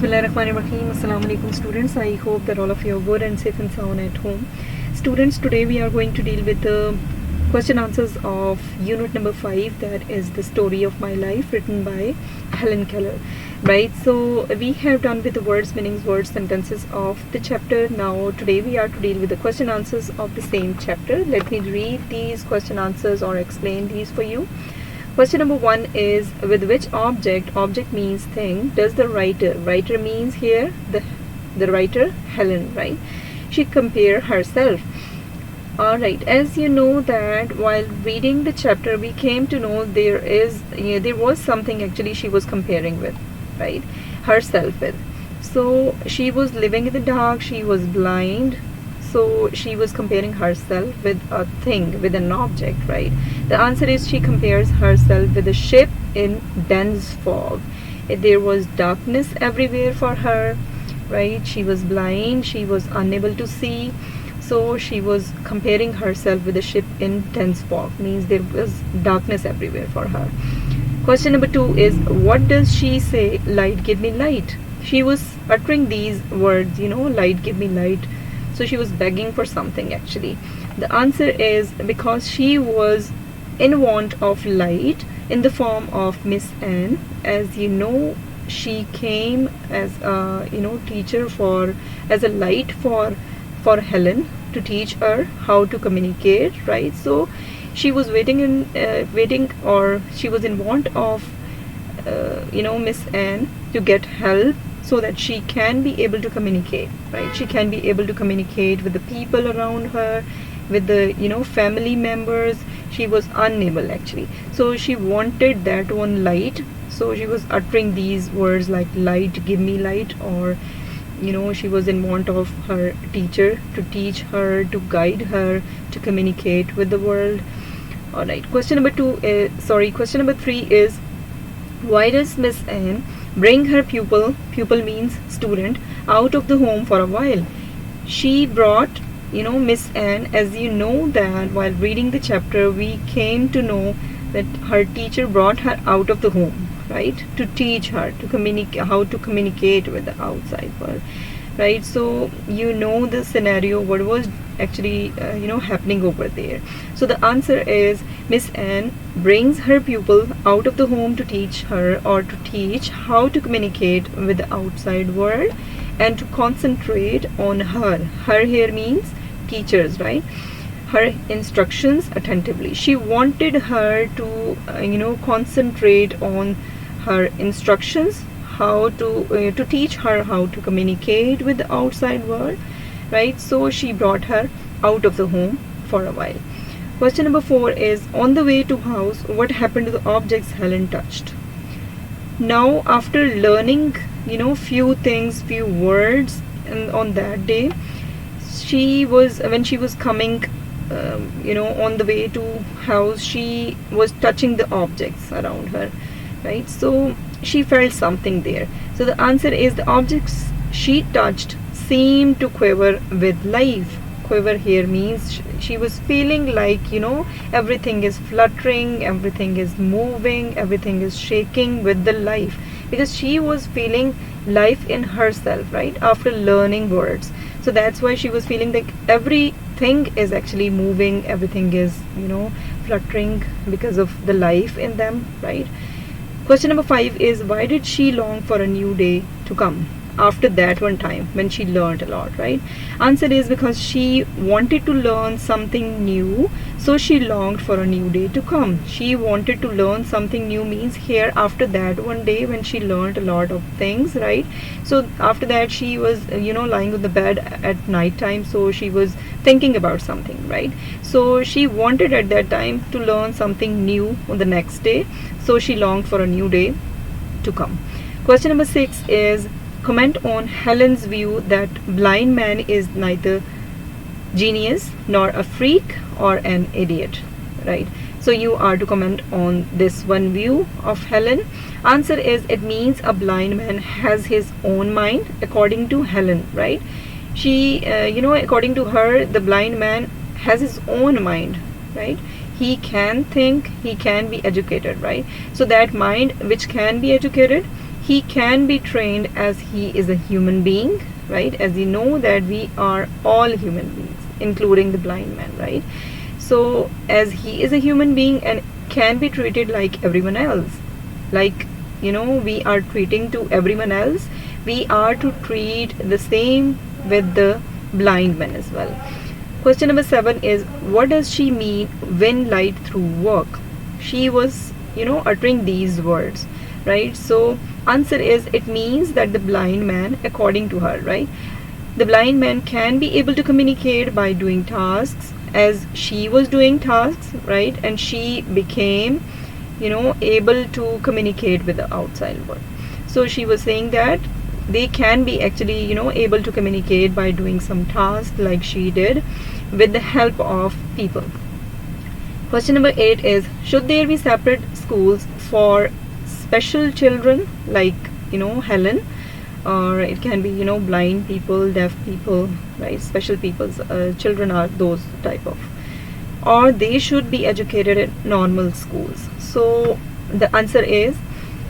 Bismillahirrahmanirrahim. Assalamu alaikum students. I hope that all of you are good and safe and sound at home. Students, today we are going to deal with the question answers of unit number 5, that is the story of my life, written by Helen Keller. Right, so we have done with the words, meanings, words, sentences of the chapter. Now today we are to deal with the question answers of the same chapter. Let me read these question answers or explain these for you. Question number 1 is, with which object means thing, does the writer means here the writer Helen, right, she compare herself. Alright, as you know that while reading the chapter we came to know there was something actually she was comparing with, right, herself with. So she was living in the dark, she was blind, so she was comparing herself with a thing, with an object, right? The answer is she compares herself with a ship in dense fog. There was darkness everywhere for her, right? She was blind, she was unable to see, so she was comparing herself with a ship in dense fog, means there was darkness everywhere for her. Question number 2 is, what does she say? Light, give me light. She was uttering these words, light, give me light. So she was begging for something actually. The answer is because she was in want of light in the form of Miss Anne. As you know, she came as a teacher as a light for Helen to teach her how to communicate, right? So she was waiting, or she was in want of Miss Anne to get help, so that she can be able to communicate, right? She can be able to communicate with the people around her, with the family members. She was unable actually, so she wanted that one light. So she was uttering these words like light, give me light, or she was in want of her teacher to teach her, to guide her to communicate with the world. All right, question number 3 is, why does Miss Anne bring her pupil means student, out of the home for a while? She brought Miss Anne, as you know that while reading the chapter we came to know that her teacher brought her out of the home, right, to teach her to communicate, how to communicate with the outside world, right? So the scenario, what was actually happening over there. So the answer is, Miss Anne brings her pupil out of the home to teach her, or to teach how to communicate with the outside world and to concentrate on her here means teachers, right, her instructions attentively. She wanted her to concentrate on her instructions, how to teach her how to communicate with the outside world, right? So she brought her out of the home for a while. Question number 4 is, on the way to house, what happened to the objects Helen touched? Now after learning few things, few words, and on that day when she was coming on the way to house, she was touching the objects around her, right? So she felt something there. So the answer is, the objects she touched seemed to quiver with life. Quiver here means she was feeling like everything is fluttering, everything is moving, everything is shaking with the life, because she was feeling life in herself, right, after learning words. So that's why she was feeling like everything is actually moving, everything is fluttering because of the life in them, right? Question number 5 is, why did she long for a new day to come after that one time when she learned a lot, right? Answer is, because she wanted to learn something new, so she longed for a new day to come. She wanted to learn something new means here after that one day when she learned a lot of things, right? So after that she was lying on the bed at night time, so she was thinking about something, right? So she wanted at that time to learn something new on the next day, so she longed for a new day to come. Question number 6 is, comment on Helen's view that blind man is neither genius nor a freak or an idiot, right? So you are to comment on this one view of Helen. Answer is, it means a blind man has his own mind, according to Helen, right? She according to her, the blind man has his own mind, right? He can think, he can be educated, right? So that mind which can be educated, he can be trained as he is a human being, right? As you know that we are all human beings, including the blind man, right? So as he is a human being and can be treated like everyone else, like we are treating to everyone else, we are to treat the same with the blind man as well. Question number 7 is, what does she mean when light through work? She was uttering these words, right? So answer is, it means that the blind man, according to her, right, the blind man can be able to communicate by doing tasks as she was doing tasks, right? And she became able to communicate with the outside world. So she was saying that they can be actually able to communicate by doing some task like she did with the help of people. Question number 8 is, should there be separate schools for special children like Helen, or it can be blind people, deaf people, right? Special people's children are those type of, or they should be educated at normal schools. So the answer is,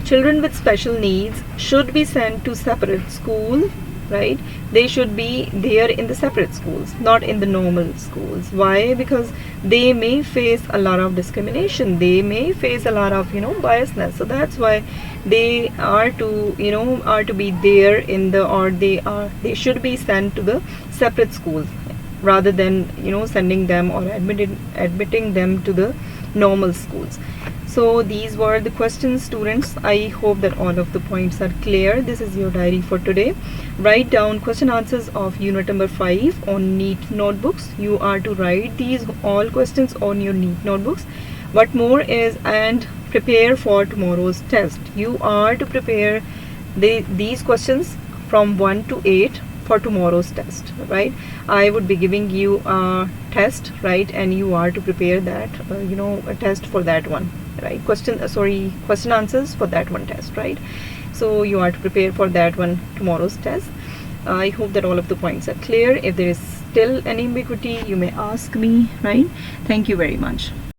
children with special needs should be sent to separate school, right? They should be there in the separate schools, not in the normal schools. Why? Because they may face a lot of discrimination, they may face a lot of biasness. So that's why they are to be there in the, or they should be sent to the separate schools rather than sending them or admitting them to the normal schools. So these were the questions, students. I hope that all of the points are clear. This is your diary for today. Write down question answers of unit number 5 on neat notebooks. You are to write these all questions on your neat notebooks. What more is, and prepare for tomorrow's test. You are to prepare these questions from 1 to 8 for tomorrow's test, right? I would be giving you a test, right? And you are to prepare that a test for that one, right? Question answers for that one test, right? So you are to prepare for that one, tomorrow's test. I hope that all of the points are clear. If there is still any ambiguity, you may ask me, right? Thank you very much.